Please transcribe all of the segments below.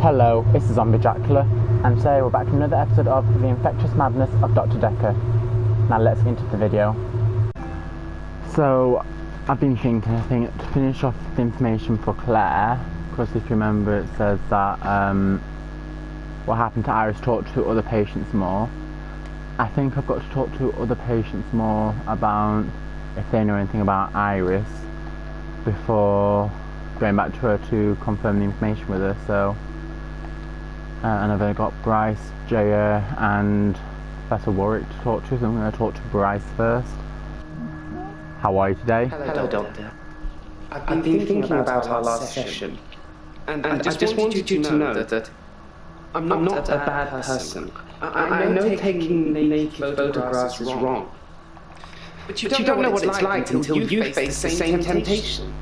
Hello, this is Zombie Dracula, and today we're back to another episode of The Infectious Madness of Dr. Dekker. Now let's get into the video. So, I've been thinking, I think, to finish off the information for Claire, because if you remember it says that what happened to Iris, talk to other patients more. I think I've got to talk to other patients more about if they know anything about Iris before going back to her to confirm the information with her. So and I've got Bryce, Jaya and Professor Warwick to talk to, so I'm going to talk to Bryce first. How are you today? Hello, Doctor. I've been thinking about our last session, and I just wanted you to know that I'm not a bad person. I know taking naked photographs is wrong, but you don't know what it's like until you face the same temptation.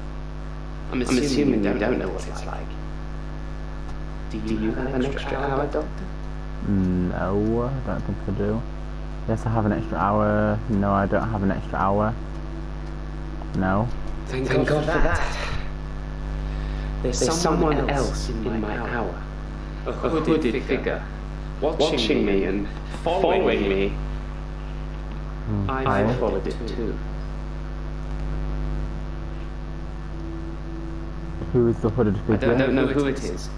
I'm assuming you don't know what it's like. Do you have an extra hour, Doctor? No, I don't think I do. Yes, I have an extra hour. No, I don't have an extra hour. No. Thank God for that. There's someone else in my hour. A hooded figure. Watching me and following me. I followed it too. Who is the hooded figure? I don't know who it is.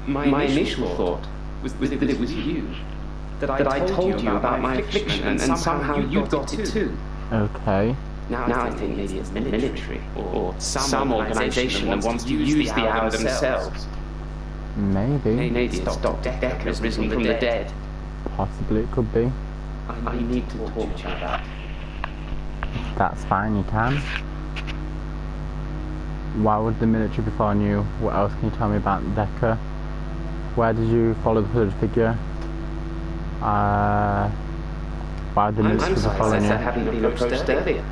My initial thought was that it was you. That I told you about my affliction and somehow you got it too. Okay. Now I think maybe it's the military or some organisation that wants to use the hour themselves. Maybe. Maybe it's Dr. Dekker risen from the dead. Possibly it could be. I need to talk to you about it. That's fine, you can. Why would the military be following you? What else can you tell me about Dekker? Where did you follow the hooded figure? Why would the military be following you? I haven't been approached earlier.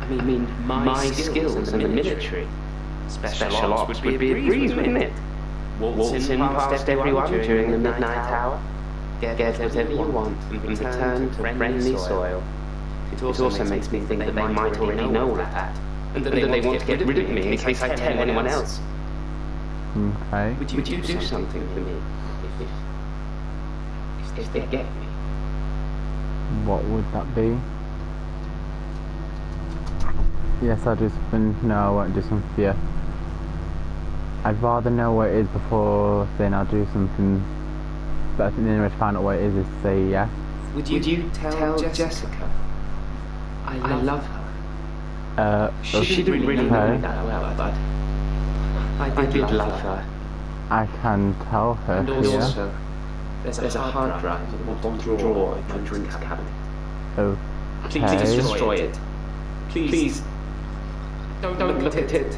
I mean, my skills in the military. Special ops would be a breeze, wouldn't it? Waltz in past everyone during the midnight hour. Get whatever you want and return to friendly soil. It also makes me think that they might already know all of that. And that they want to get rid of me in case I tell anyone else. Okay. Would you do something for me if they get me? What would that be? Yes, I'll do something. No, I won't do something for you. I'd rather know what it is before saying I'll do something. But I think the only way to find out what it is to say yes. Would you tell Jessica? I love her. She didn't really know me that well, but I did love her. I can tell her. And also, there's a hard drive in the bottom drawer in my drinks cabinet. Okay. Please destroy it. Please. Don't look at it.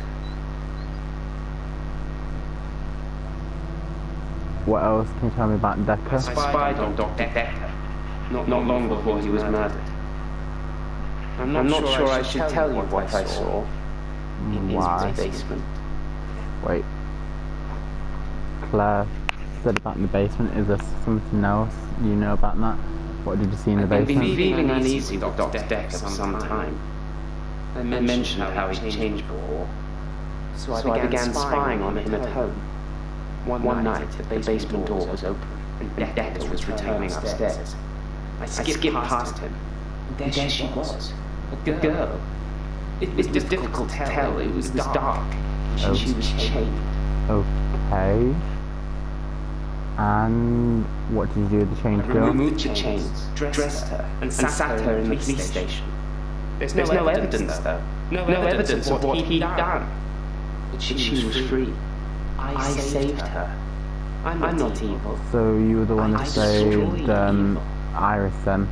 What else can you tell me about Dekker? I spied on Dr. Dekker not long before he was murdered. I'm not sure I should tell you what I saw in his basement. Wait. Claire said about in the basement. Is there something else you know about that? What did you see in the basement? I've been feeling uneasy with Dr. Dekker for some time. I mentioned how he changed before, so I began spying on him at home. One night, the basement door was open, and Dekker was returning upstairs. I skipped past him, and there she was, a girl. It was difficult to tell, it was dark. She was chained. Okay. And what did you do with the chained girl? I removed the chains, dressed her, and sat her in the police station. There's no evidence, though. No evidence of what he'd done. But she was free. I saved her. I'm not evil. So you were the one that saved Iris then?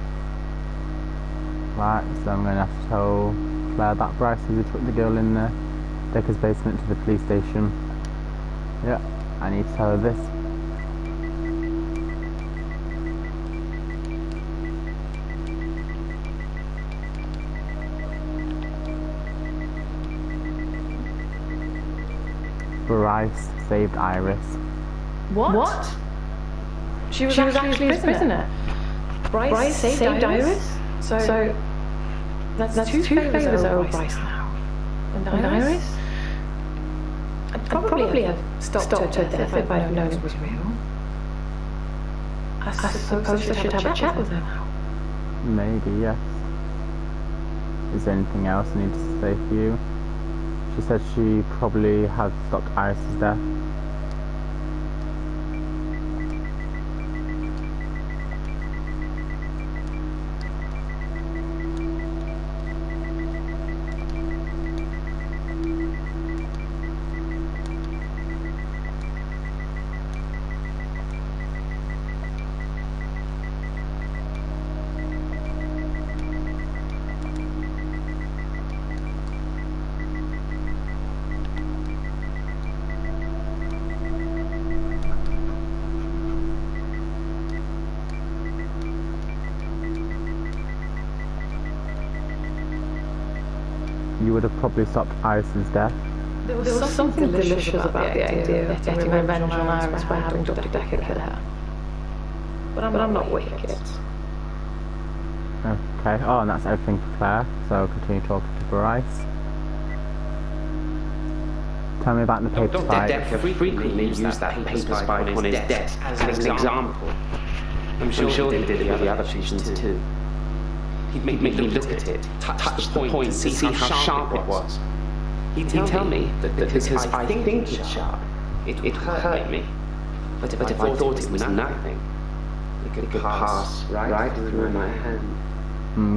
Right, so I'm going to have to tell Claire that Bryce who took the girl in Dekker's basement to the police station. Yeah, I need to tell her this. Bryce saved Iris. What? She was actually a prisoner. Bryce saved Iris? So that's two favours over Bryce now. And Iris? I'd probably have stopped her death if I'd known it was real. I suppose I should have a chat with her now. Maybe, yes. Is there anything else I need to say for you? She said she probably had stopped Iris's death. You would have probably stopped Iris's death. There was something delicious about the idea of getting revenge on Iris by having Dr. Dekker kill her. But I'm not wicked. Okay, oh, and that's everything for Claire, so continue talking to Bryce. Tell me about the paper Dr. spike. Dekker frequently used that paper spike on his desk as an example. I'm sure he did it with the other patients too. He'd make me look at it, touch the point, and see how sharp it was. He'd tell me that because I think it's sharp, it would hurt me. But if I thought it was nothing, it could pass right through my hand.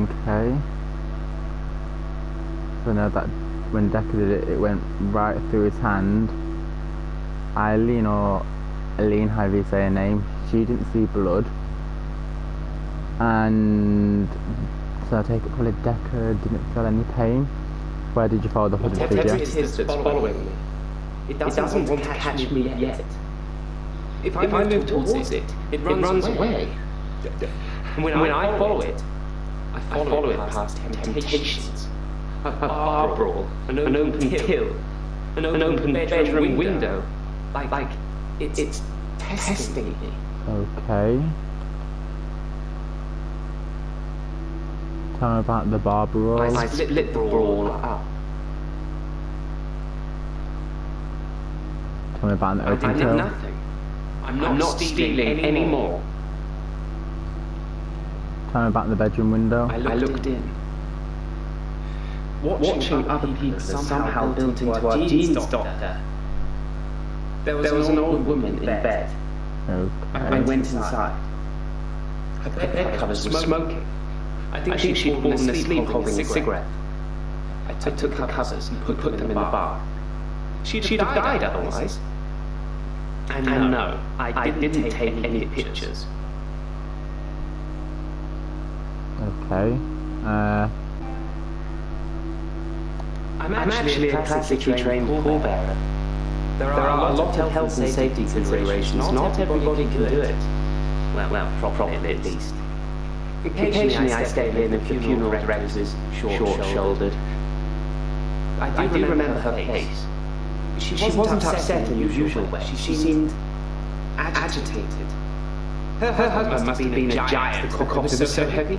Okay. So I know that when Dekker did it, it went right through his hand. Eileen, or Aline, however you say her name, she didn't see blood. And so I take it probably Dekker didn't feel any pain. Where did you follow the hooded figure? Whatever it is that's following me, it doesn't want to catch me yet. If I move towards it, it runs away. And when I follow it, I follow it past temptations. A bar brawl, an open kill, an open bedroom window. Like it's testing me. Okay. Tell me about the bar brawl. I split the brawl up. Tell me about the open I did kill. nothing. I'm not stealing anymore. Tell me about the bedroom window. I looked in. Watching other people somehow built into our genes, Doctor. There was an old woman in bed. Okay. I went inside. Her bed covers were smoking. I think she'd fallen asleep holding a cigarette. I took her covers and put them in the bar. She'd have died otherwise. And no, I didn't take any pictures. Okay. I'm actually a classically trained pallbearer. There are a lot of health and safety considerations. Not everybody can do it. Well, probably at least. Occasionally I step in if the funeral director is short-shouldered. I do remember her face. She wasn't upset in the usual way. She seemed agitated. Her husband must have been a giant. The cock was so heavy.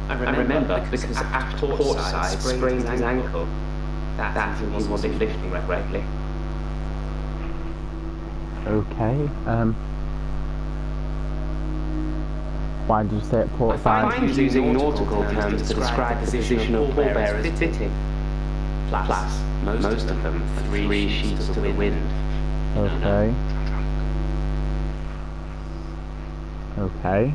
I remember because at port side sprained his ankle. That he wasn't lifting regularly. Okay. Why did you say at port side? I find using nautical terms to describe the position of pallbearers fitting. Plus, most of them are 3 sheets to the wind. Okay. Okay.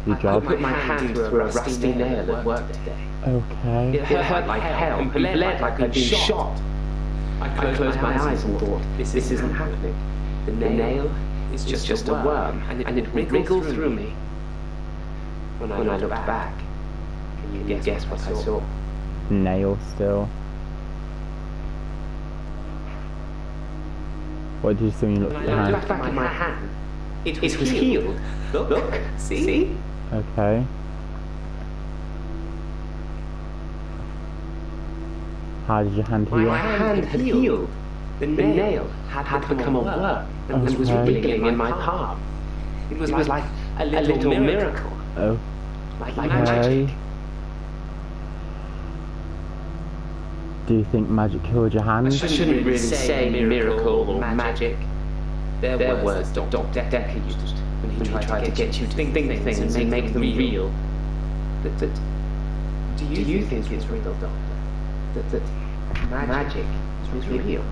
Your I job. put my hand through a rusty nail at work today. Okay. It hurt like hell and bled like I'd been shot. I closed my eyes and thought, this isn't happening. The nail is just a worm, and it wriggled through me. When I looked back, can you guess what I saw? Nail still. What did you see when you looked at your When I hand? looked back at my hand, it was healed. Look, see? Okay. How did your hand heal? My hand had healed. The nail had become a worm and was wriggling in my palm. It was like a little miracle. Oh. Like magic. Do you think magic killed your hand? I shouldn't really say miracle or magic. They're words Dr. Dekker used when he tried to get you to think things and make them real. Do you think it's real, Doctor? That magic is real?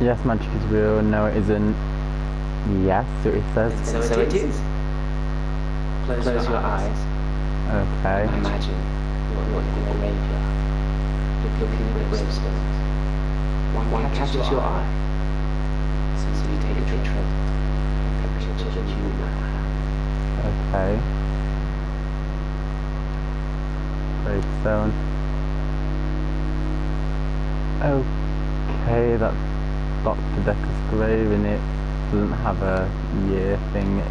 Yes, magic is real. No, it isn't. Yes, so it says. So it is. Close your eyes. Okay. Imagine you're in a graveyard. Looking at the gravestones. One catches your eye. So you take a picture of a picture that you now have. Okay. Gravestone. Okay, that's Dr. Dekker's grave, and it doesn't have a year thing.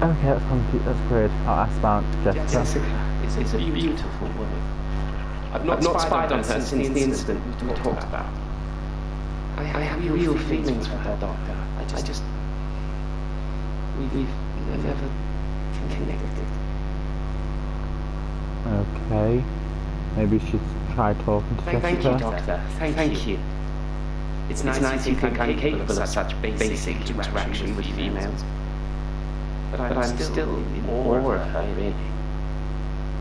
Okay, that's complete. That's great. I'll ask about Jessica. It's a beautiful woman. I've not spied on her since the incident we talked about. I have real feelings for her, Doctor. We've never connected. Okay. Maybe you should try talking to Jessica. Thank you, Doctor. Thank you. It's nice you think I'm capable of such basic interaction with females. But I'm still in awe of her, really.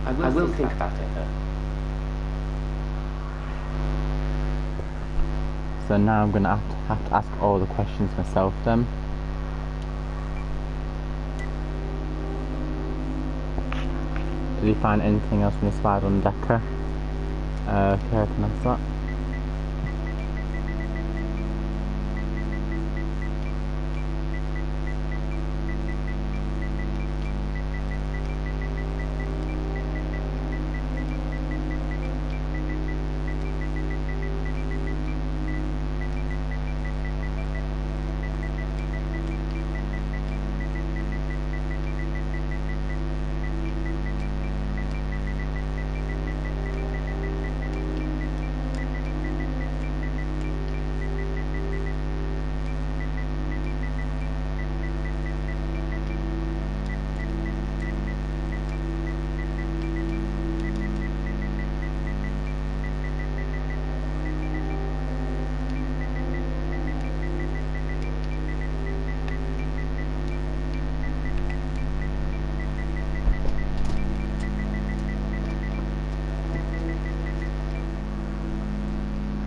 I will think about her. So now I'm gonna have to ask all the questions myself then. Did you find anything else when you spied on Dekker? Okay, I can answer that.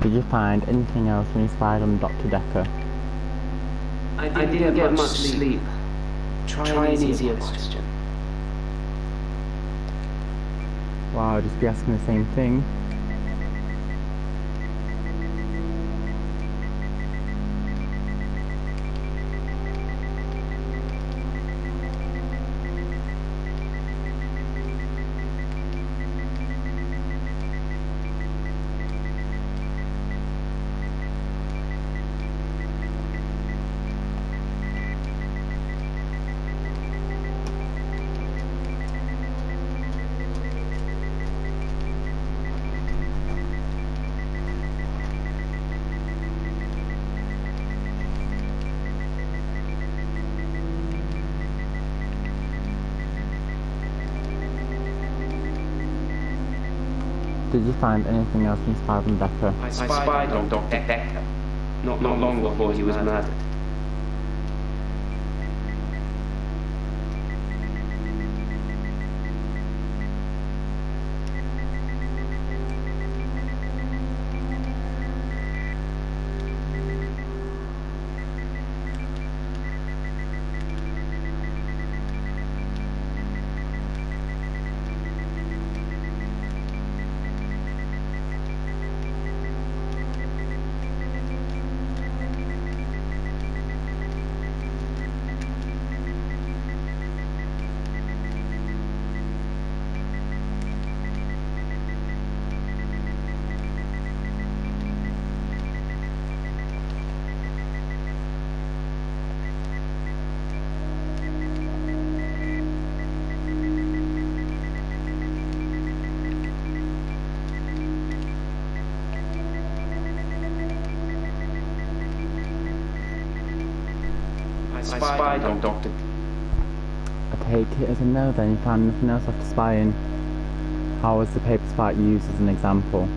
Did you find anything else when you spied on Dr. Dekker? I didn't get much sleep. Try an easier question. Wow, just be asking the same thing. Did you find anything else when you spied on Dekker? I spied on Dr. Dekker, not long before he was murdered. I spied on Dr. I take it as a no then. You found nothing else after spying. How was the paper spike used as an example?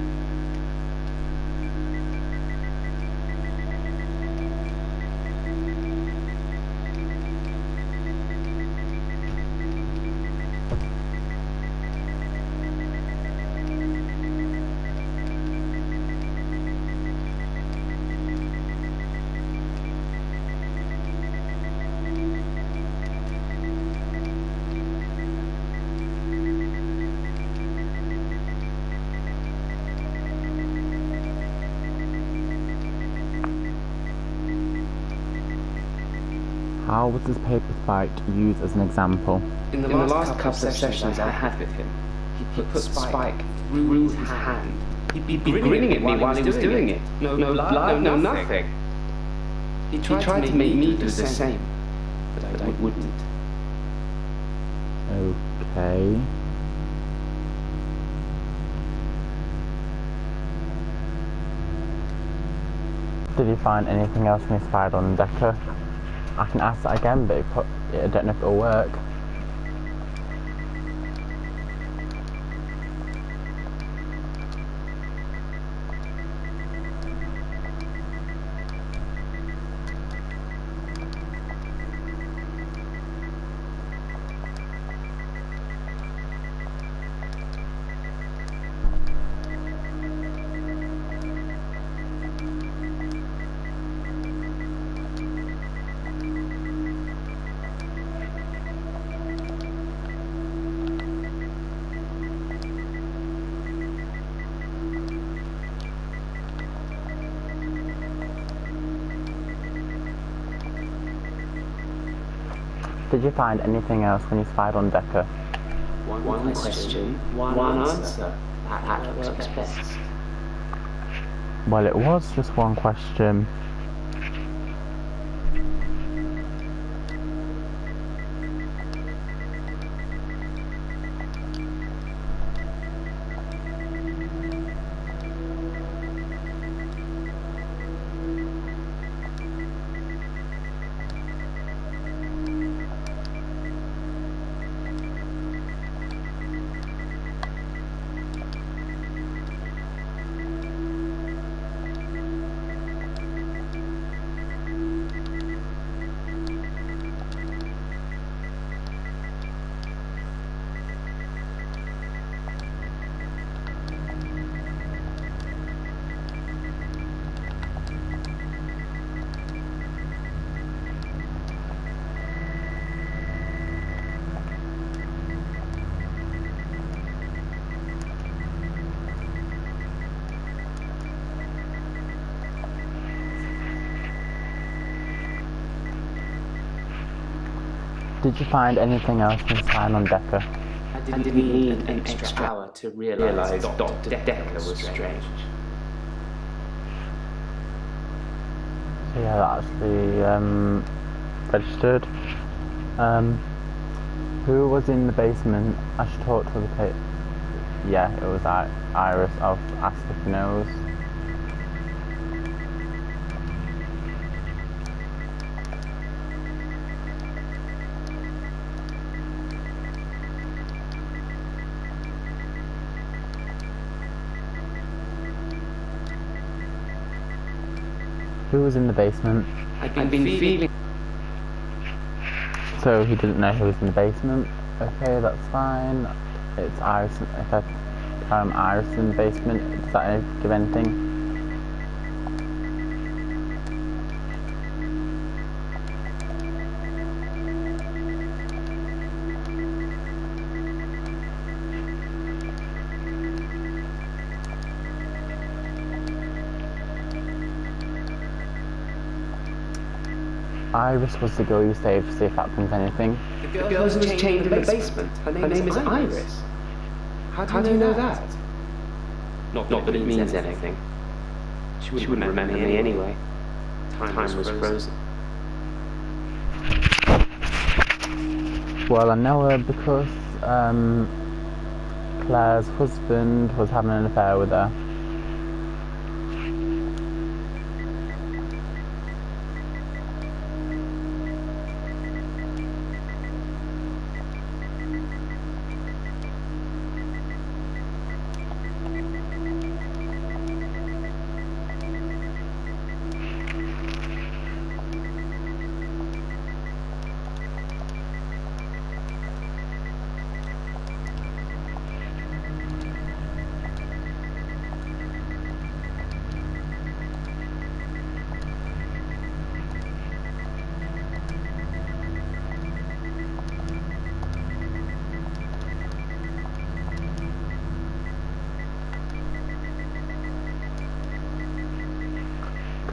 How was this paper spike used as an example? In the last couple of sessions I had with him, he put Spike through his hand. He'd be grinning at me while he was doing it. No blood, no nothing. He tried to make me do the same, but I wouldn't. Okay. Did you find anything else when you spied on Dekker? I can ask that again, but I don't know if it'll work. Did you find anything else when you spied on Dekker? One question, one answer. That works best. Well, it was just one question. Did you find anything else when you spied on Dekker? I didn't need an extra hour to realize Dr. Dekker was strange. So yeah, that actually registered. Who was in the basement? I should talk to the tape. Yeah, it was Iris. I'll ask if he knows. Who was in the basement? I've been feeling. So he didn't know who was in the basement. Okay, that's fine. It's Iris. If I term Iris in the basement, does that give anything? Iris was the girl you saved, see if that means anything. The girl who was chained in the basement. Her name is Iris. How do you know that? Not that it means anything. She wouldn't remember me anyway. Time was frozen. Well, I know her because Claire's husband was having an affair with her.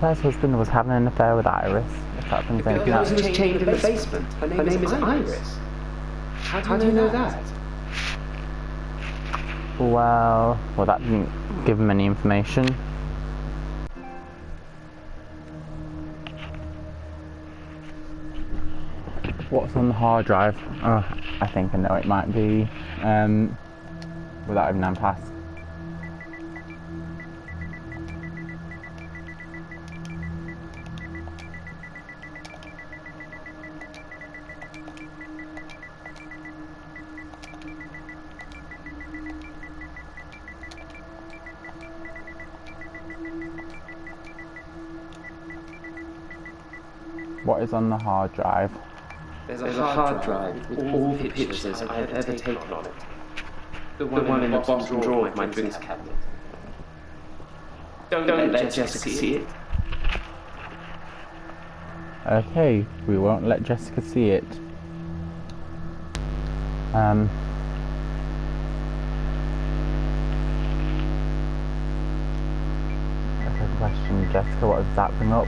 Claire's husband was having an affair with Iris. If that brings anything Girl else. who was chained in the basement. Her name is Iris. How do you know that? Well, that didn't give him any information. What's on the hard drive? Oh, I think I know it might be. Without even having to ask. What is on the hard drive? There's a hard drive with all the pictures I've ever taken on it. The one in the bottom drawer of my drinks cabinet. Don't let Jessica see it. Okay, we won't let Jessica see it. That's a question, Jessica, what does that bring up?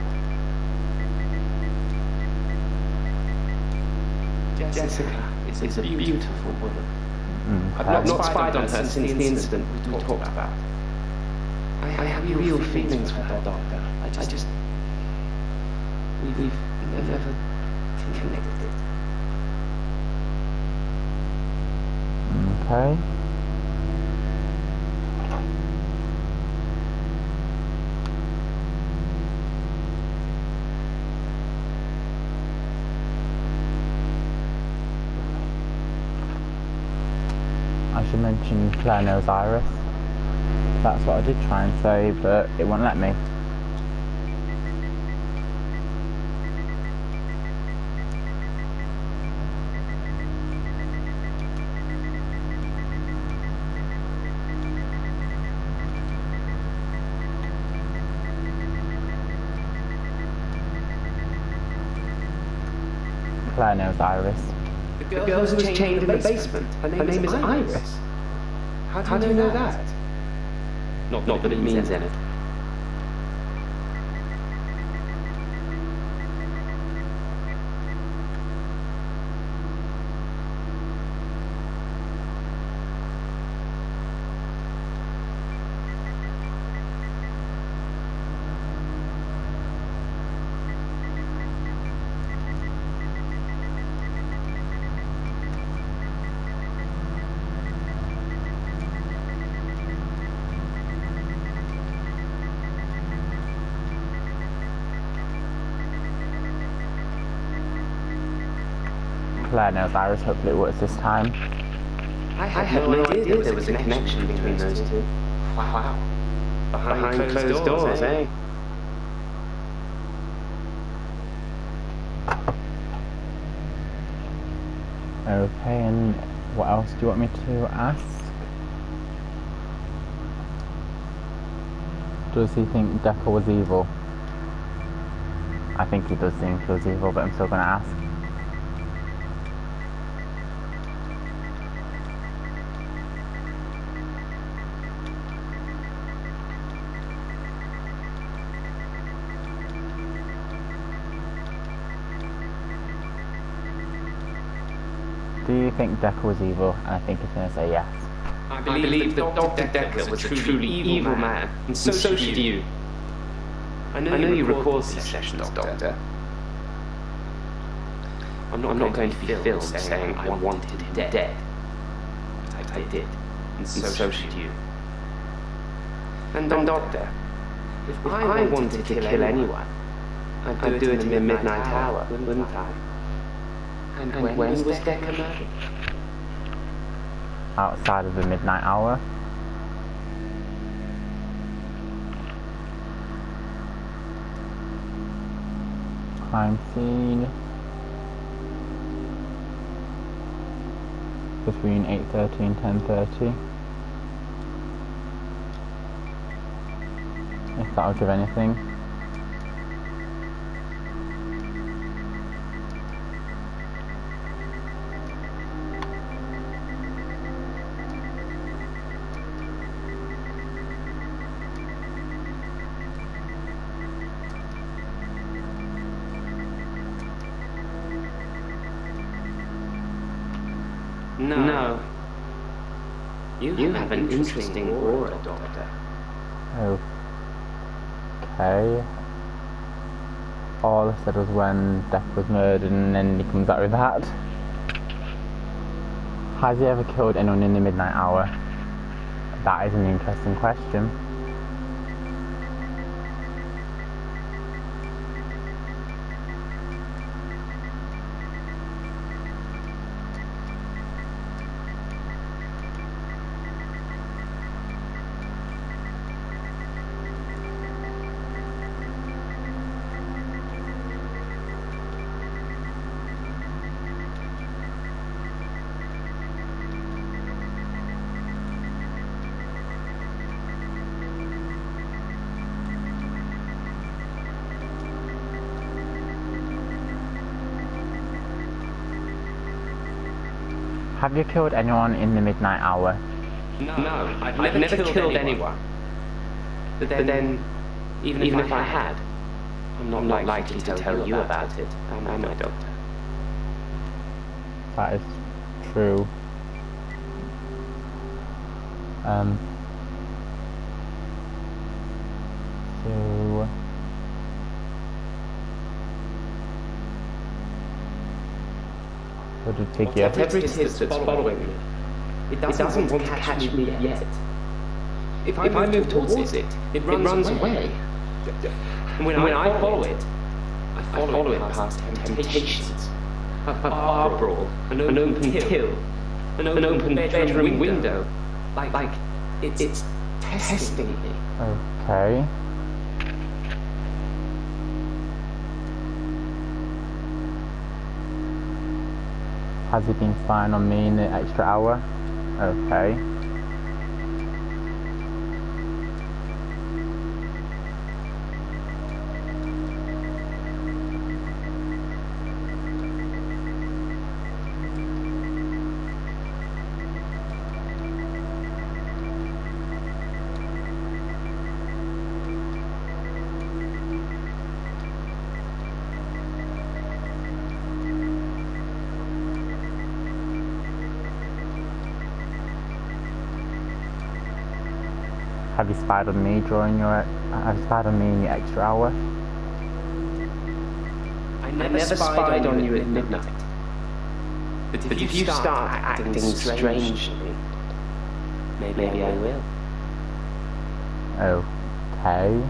Jessica is a beautiful woman. Okay. I've not spied on her since the incident we talked about. I have real feelings for her, Doctor. I just... We've never connected. Okay. I should mention Claire knows Iris. That's what I did try and say, but it won't let me. Claire knows Iris. The girl who was chained in the basement. Her name is Iris. How do you know that? Not that it means anything. Claire knows Iris, hopefully it works this time. I had no idea there was a connection between those two. Wow. Behind closed doors, eh? Okay, and what else do you want me to ask? Does he think Dekker was evil? I think he does think he was evil, but I'm still going to ask. Do you think Dekker was evil? And I think he's going to say yes. I believe that Dr. Dekker was a truly evil man, and so should you. I know you record these sessions, Doctor. I'm not going to be filmed saying I wanted him dead. But I did, and so should you. And Doctor, if I wanted to kill anyone, I'd do it in the midnight hour, wouldn't I? And when was Dekker murdered? Outside of the midnight hour. Crime scene. Between 8:30 and 10:30. If that'll give anything. No. You have an interesting aura, Doctor. Okay. All I said was when Dekker was murdered, and then he comes out with that. Has he ever killed anyone in the midnight hour? That is an interesting question. Have you killed anyone in the midnight hour? No, I've never killed anyone. But then, even if I had, I'm not likely to tell you about it, am I, Doctor? That is true. So... What did Piggy have? Whatever it is that's following me, it doesn't want to catch me yet. If I move towards it, it runs away. And when I follow it, I follow it past temptations, a bar brawl, an open kill, an open bedroom window, like it's testing me. Okay. Has he been spying on me in the extra hour? Okay. Have you spied on me during your... Have you spied on me in the extra hour? I never spied on you at midnight. But if you start acting strangely, maybe I will. Okay.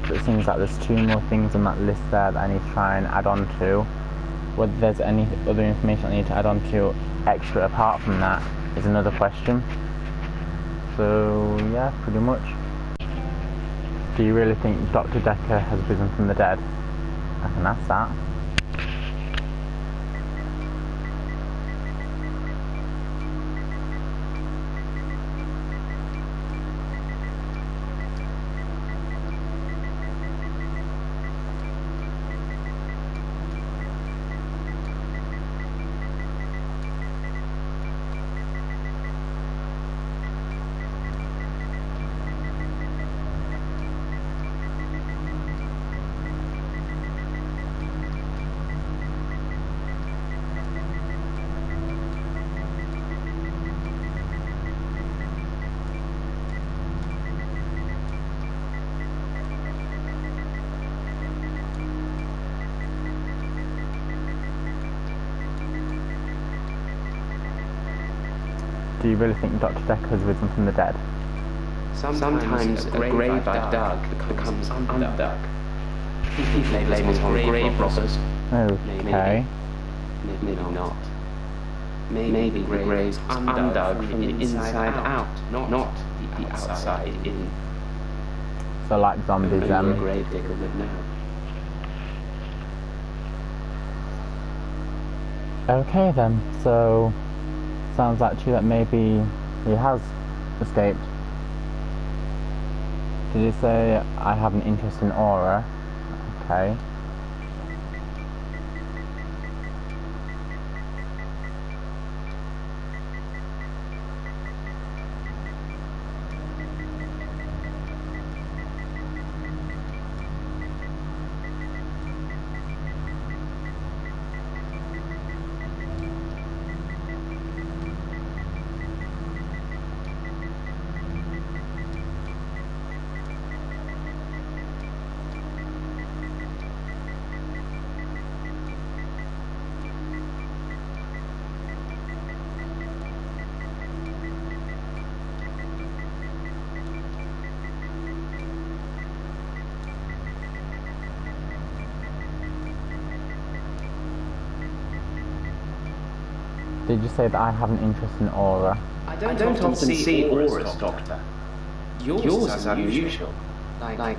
It seems like there's 2 more things on that list there that I need to try and add on to. Whether there's any other information I need to add on to extra apart from that is another question. So yeah, pretty much. Do you really think Dr. Dekker has risen from the dead? I can ask that. Do you really think Dr. Dekker has risen from the dead? Sometimes a grave I've dug becomes undug. People blame it on grave robbers. Okay. Maybe not. Maybe the grave's undug from the inside out, not the outside in. So like zombies, Only a grave digger would know. Okay then, so sounds like to you that maybe he has escaped. Did you say I have an interesting aura? Okay. Did you say that I have an interest in aura? I don't often see auras, Doctor. Yours is unusual. Like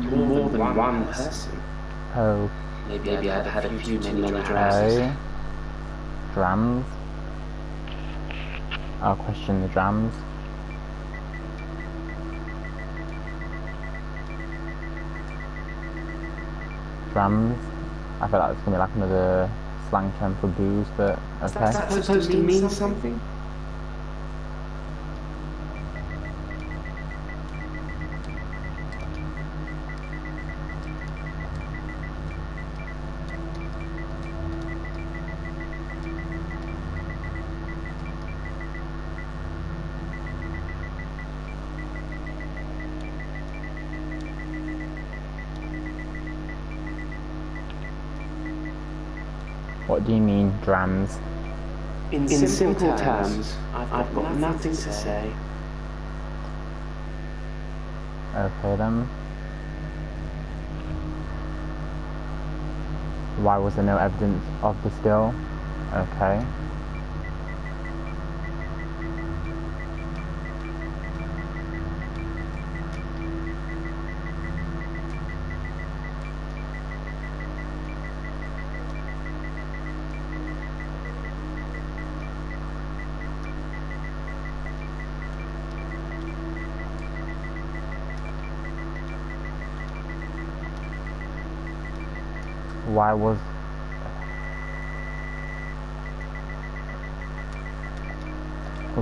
you're more than one person. Oh, Maybe I've had a few too many drams. okay. Drams? I'll question the drams. Drams? I feel like it's gonna be like another slang term for booze, but okay. Is that supposed to mean something? What do you mean, drams? In simple terms, I've got nothing to say. Okay then. Why was there no evidence of the skill? Okay.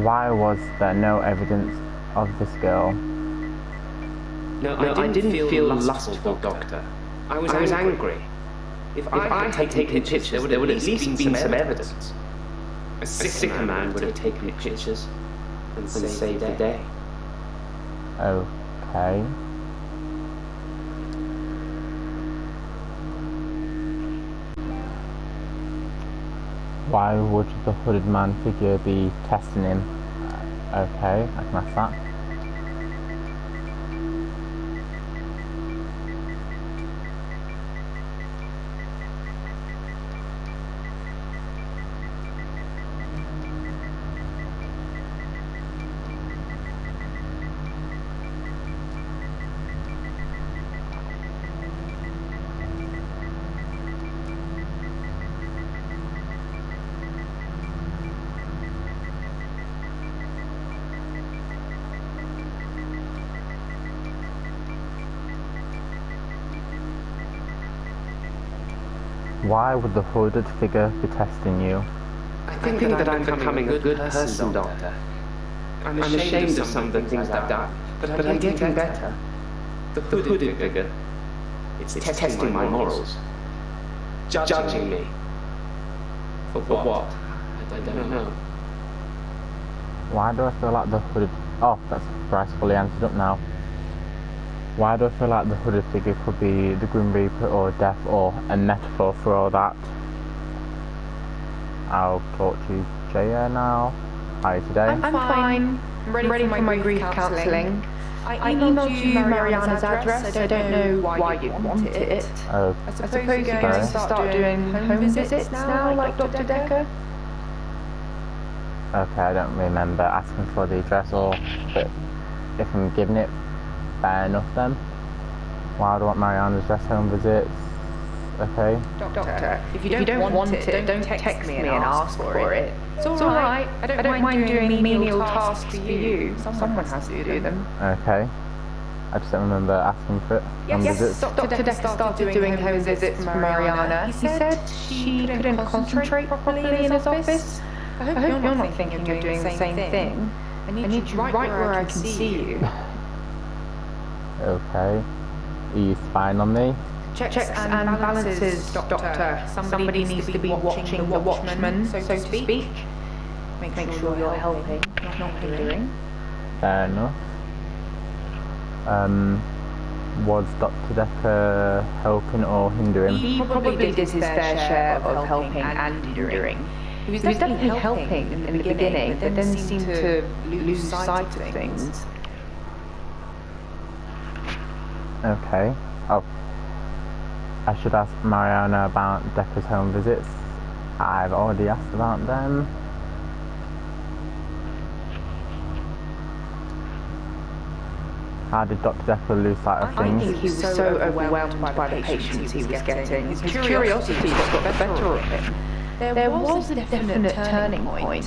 Why was there no evidence of this girl? No, I didn't feel lustful, Doctor. I was angry. If I had taken pictures, there would at least been some evidence. A sicker man would have taken pictures and saved the day. Okay. Why would the hooded man figure be testing him? Okay, I can ask that. Why would the hooded figure be testing you? I think that I'm becoming a good person, Doctor. I'm ashamed of some of the things I've done, but I'm getting better. The hooded figure, it's testing my morals. Judging me. For what? I don't know. Why do I feel like the hooded... Oh, that's Bryce fully answered up now. Why do I feel like the hooded figure could be the Grim Reaper or Death or a metaphor for all that? I'll talk to Jaya now. How are you today? I'm fine. I'm ready for my grief counselling. I emailed you Mariana's address. I don't know why you wanted it. Oh, I suppose you're going to start doing home visits now, like Dr. Dekker? okay, I don't remember asking for the address but if I'm giving it, fair enough then. Why do I want Mariana's address home visits? Okay. Doctor, if you don't want it, don't text me and ask for it. It's alright. I don't mind doing menial tasks for you. Someone has to do them. Okay. I just don't remember asking for it. Home visits. Dr. Dekker started doing home visits for Mariana. He said she couldn't concentrate properly in his office. I hope you're not thinking you're doing the same thing. I need you right where I can see you. Okay. Are you spying on me? Checks and balances, Doctor. Somebody needs to be watching the watchman, so to speak. Make sure you're helping, not hindering. Fair enough. Was Dr. Dekker helping or hindering? He probably did his fair share of helping and hindering. He was definitely helping in the beginning, but then seemed to lose sight of things. Okay. Oh. I should ask Mariana about Dekker's home visits. I've already asked about them. How did Dr. Dekker lose sight of I things? think he was so overwhelmed by the patients he was getting. His curiosity just got the better of him. There was a definite turning point.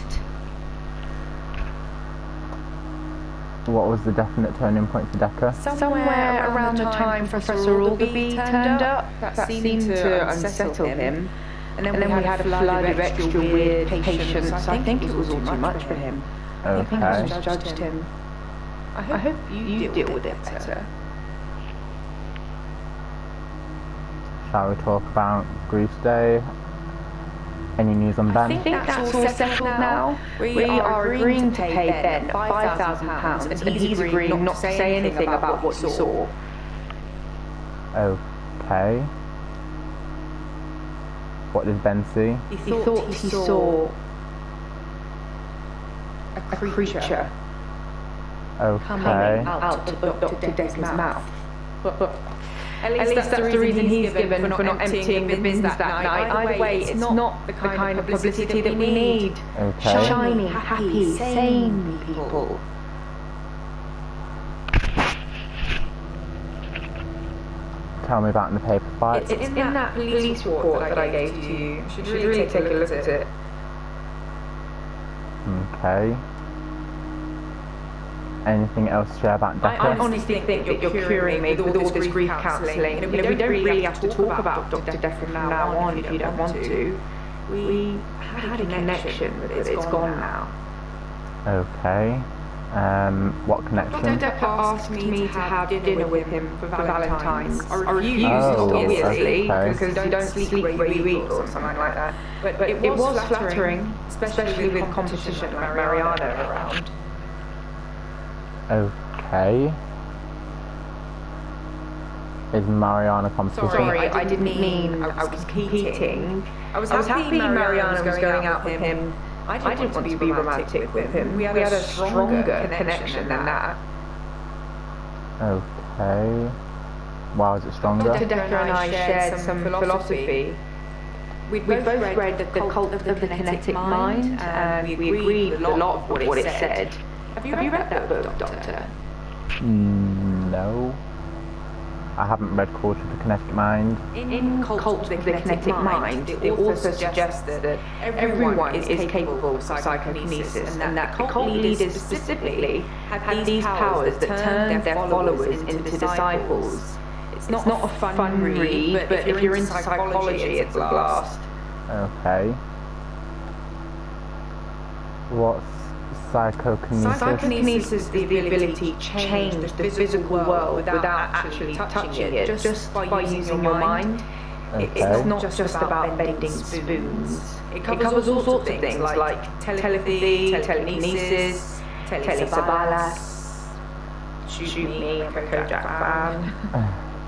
What was the definite turning point for Dekker? Somewhere around the time Professor Alderby turned up, that seemed to unsettle him. And then we had a flood of extra weird patients. I think it was all too much for him. I think I misjudged him. I hope you deal with it better. Shall we talk about Grief Day? Any news on Ben? I think that's all settled now. We are agreeing to pay Ben £5,000 and he's agreeing not to say anything about what he saw. Okay. What did Ben see? He thought he saw a creature coming Okay. out of Dr. Dekker's mouth. At least that's the reason he's given for not emptying the bins that night. Either way, it's not the kind of publicity that we need. Okay. Shiny, happy, sane people. Tell me about in the paper fight. It's in that police report that I gave to you. You should really take a look at it. Okay. Anything else to share about Dekker? I honestly think that you're curing me with all this grief counselling. We don't really have to talk about Dr. Dekker from now on if you don't want to. We had a connection, but it's gone now. Okay. What connection? Dr. Dekker asked me to have dinner with him for Valentine's. I refused, obviously, because you don't sleep where you eat or something like that. But it was flattering, especially with competition like Mariana around. Okay. Is Mariana competition? Sorry, I didn't mean I was competing. I was happy Mariana was going out with him. I didn't want to be romantic with him. We had a stronger connection than that. Okay. Why was it stronger? Dr. Dekker and I shared some philosophy. We'd both read The Cult of the Kinetic Mind, and we agreed with a lot of what it said. Have you read that book, Doctor? No. I haven't read Cult of the Kinetic Mind. In Cult of the Kinetic Mind, the author suggests that everyone is capable of psychokinesis, and that cult leaders specifically have these powers that turn their followers into disciples. It's not a fun read, but if you're into psychology, it's a blast. Okay. What's psychokinesis? Psychokinesis is the ability to change the physical world without actually touching it, just by using your mind. Okay. It's not just about bending spoons. It covers all sorts of things like telepathy, telekinesis, telesabalas, shoot me, I'm a Kojak fan.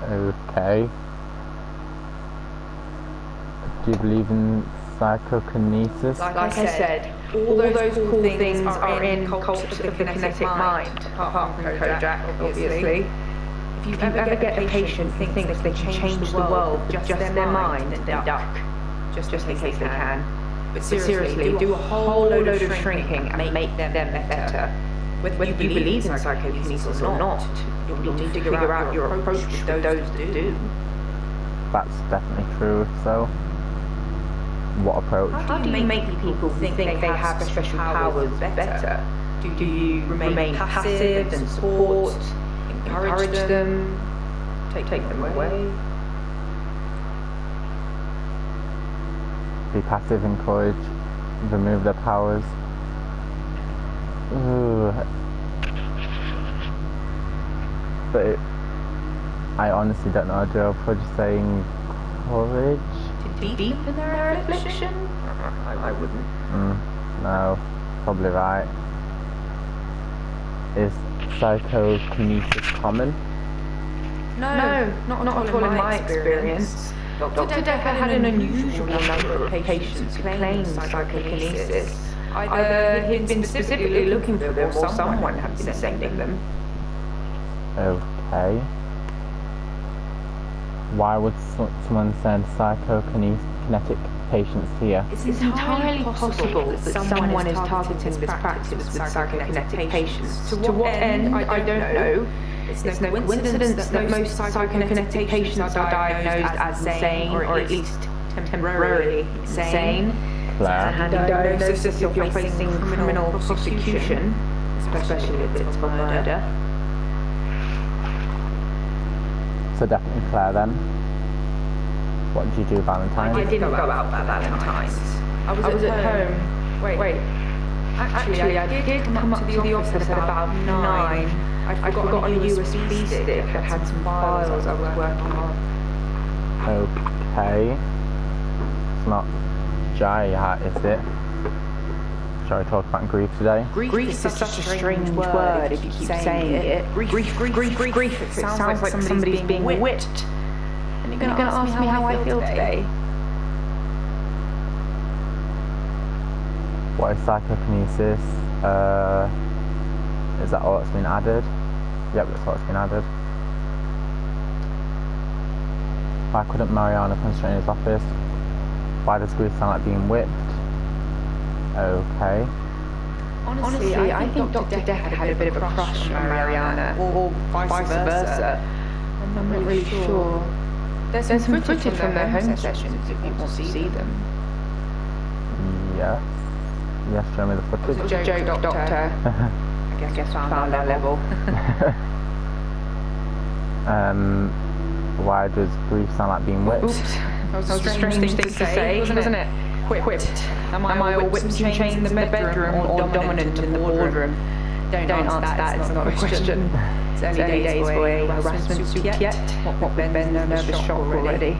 Okay. Do you believe in psychokinesis? Like I said, all those cool things are in Cult of the Kinetic Mind, apart from Kojak, obviously. If you ever get a patient who thinks they can change the world with just their mind, then duck, just in case they can. But seriously, do a whole load of shrinking and make them better. Whether you believe in psychokinesis or not, you'll need to figure out your approach with those that do. That's definitely true, so what approach? How do you make people think they have special powers better? Do you remain passive and support, encourage them, take them away? Be passive, encourage, remove their powers. Ooh. But I honestly don't know. I'll probably say encourage. To deepen their affliction? I wouldn't. No, probably right. Is psychokinesis common? No, not at all in my experience. Dr. Dekker had an unusual number of patients who claimed psychokinesis. Either he'd been specifically looking for them or someone had been sending them. Okay. Why would someone send psychokinetic patients here. It's entirely possible that someone is targeting this practice with psychokinetic patients. To what end, I don't know. It's no coincidence that most psychokinetic patients are diagnosed as insane, or at least temporarily insane. Claire. And diagnosis if you're facing criminal prosecution, especially if it's for murder. So definitely Claire then. What did you do Valentine's? I didn't go out for Valentine's. I was at home. Wait. Actually, I did come up to the office at about 9. I'd forgotten a USB stick that had some files I was working on. Okay. It's not Jaya, is it? Shall we talk about grief today? Grief is such a strange word if you keep saying it. Grief. It sounds like somebody's being whipped. And you're going to ask me how I feel today? What is psychokinesis? Is that all that's been added? Yep, that's all that's been added. Why couldn't Mariana concentrate in his office? Why does grief sound like being whipped? Okay. Honestly, I think Dr. Dekker had a bit of a crush on Mariana, or vice versa. I'm not really sure. There's some footage from their home sessions if you want to see them. Yes. Yes, show me the footage. It's a joke, Doctor. I guess found our level. Why does grief sound like being whipped? Oops. That was a strange thing to say, wasn't it? Whipped. Am I all whipped and chained in the bedroom or dominant in the boardroom? Don't answer that, it's not a question. It's early days, boy. Harassment soup yet? What with Ben's nervous shock already?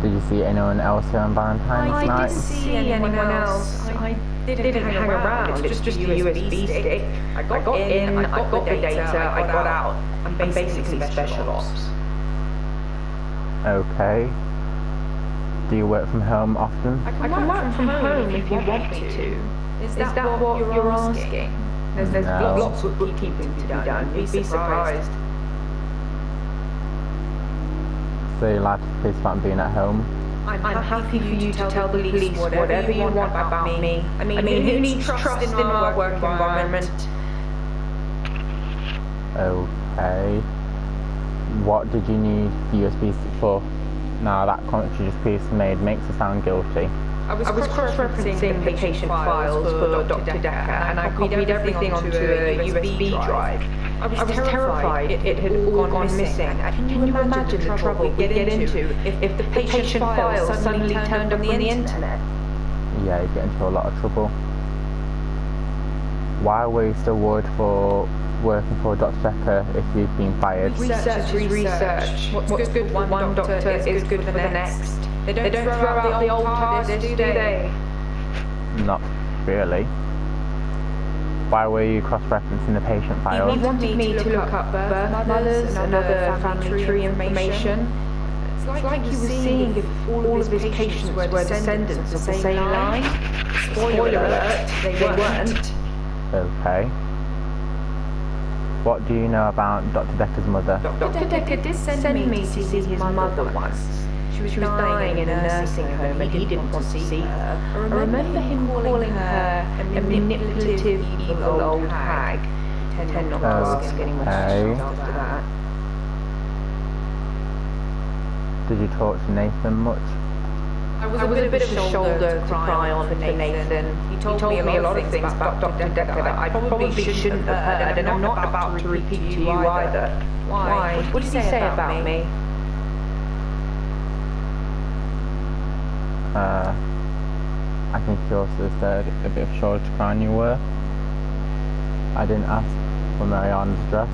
Did you see anyone else here on Valentine's night? I didn't see anyone else. I didn't hang around. It's just a USB stick. I got in, I got the data, I got out. I'm basically special ops. Okay. Do you work from home often? I can work from home if you want me to. Is that what you're asking? There's lots of bookkeeping to be done. You'd be surprised. So you like to police about being at home? I'm happy for you to tell the police whatever you want about me. I mean, who needs trust in our work environment? Okay. What did you need the USB stick for? Now that comment you just previously made makes us sound guilty. I was cross-referencing the patient files for Dr. Dekker, and I copied everything onto a USB drive. I was terrified it had all gone missing. Can you imagine the trouble we'd get into if the patient files suddenly turned up on the internet? Yeah, you get into a lot of trouble. Why were you still worried for working for Dr. Dekker if you've been fired? Research is research. What's good for one doctor is good for the next. They don't throw out the old TARDIS, do they? Not really. Why were you cross-referencing the patient files? He wanted me to look up birth mothers and other family tree information. It's like he was seeing if all of his patients were descendants of the same line. Spoiler alert, they weren't. Okay. What do you know about Dr. Dekker's mother? Dr. Dekker did send me to see his mother once. She was dying in a nursing home and he didn't want to see her. I remember him calling her a manipulative, evil old hag. Pretend not to ask any more questions after that. Did you talk to Nathan much? I was a bit of a shoulder to cry on for Nathan. He told me a lot of things about Dr. Dekker that I probably shouldn't have heard, and I'm not about to repeat to you either. Why? What did he say about me? I think you also said a bit of shoulder to cry on you were. I didn't ask for Mariana's address.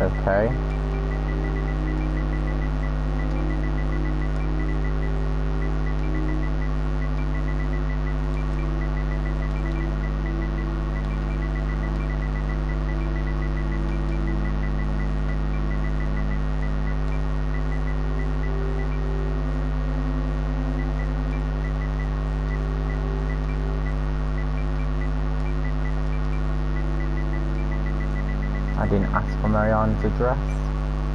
Okay. I didn't ask for Mariana's address.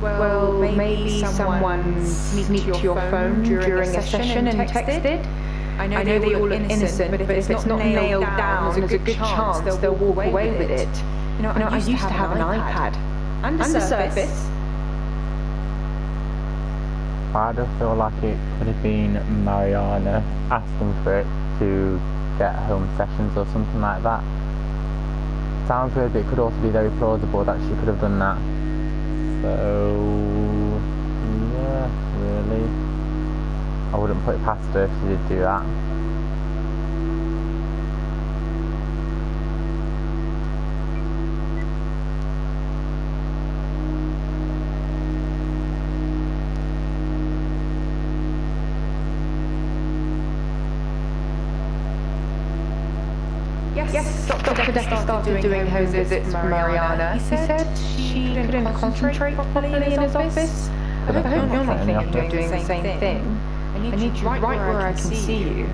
Well, maybe someone sneaked to your phone during a session and texted. I know they all look innocent, but if it's not nailed down, there's a good chance they'll walk away with it. I used to have an iPad. And a Surface. I just feel like it could have been Mariana asking for it to get home sessions or something like that. Sounds weird, but it could also be very plausible that she could have done that. So, yeah, really. I wouldn't put it past her if she did do that. Yes, Dr. Dekker started doing home visits for Mariana. He said she couldn't concentrate properly in his office. I hope you're not thinking of doing the same thing. I need you right where I can see you.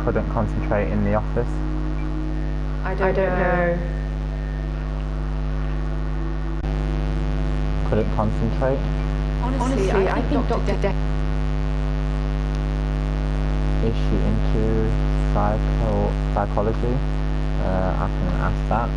Couldn't concentrate in the office. I don't know. Couldn't concentrate. Honestly, I think Dr. Dekker... Is she into psychology? I can ask that.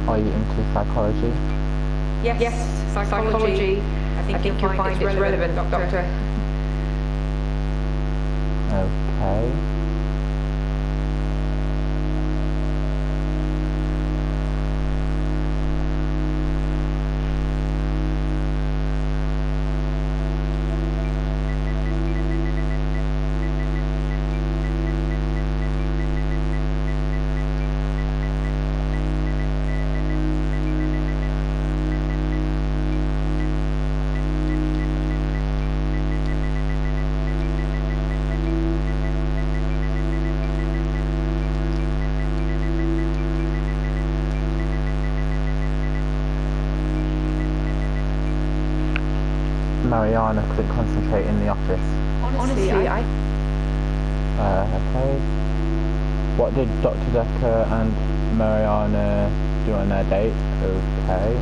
Are you into psychology? Yes, psychology. I think you'll find it's relevant, Doctor. Okay. Mariana couldn't concentrate in the office. Honestly, I... Okay. What did Dr. Dekker and Mariana do on their date? Okay.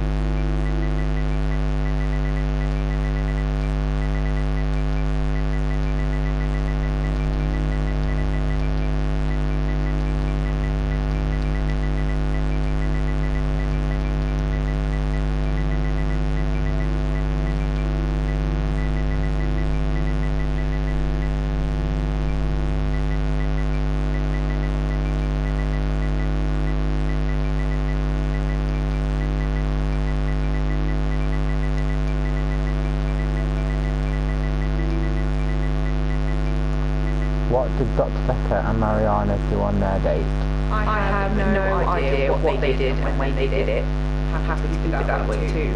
What did Dr. Dekker and Mariana do on their date? I have no idea what they did and when they did it. I'm happy to do that way too.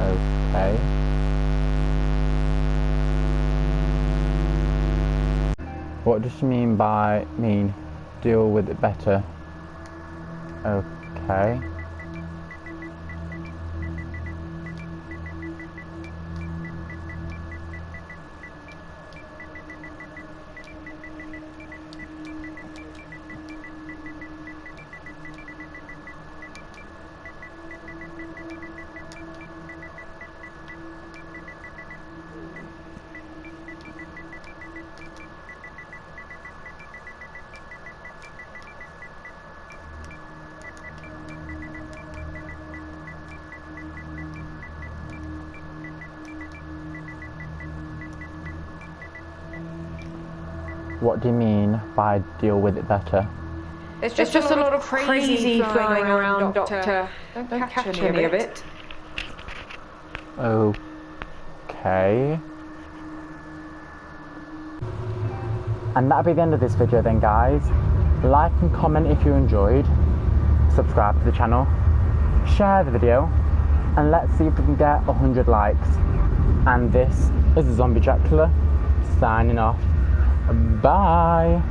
Okay. What does she mean by deal with it better? Okay. What do you mean by deal with it better? There's just a lot of crazy flying around, Doctor. Don't catch any of it. Okay. And that'll be the end of this video then, guys. Like and comment if you enjoyed. Subscribe to the channel. Share the video. And let's see if we can get 100 likes. And this is the Zombie Dracula signing off. Bye.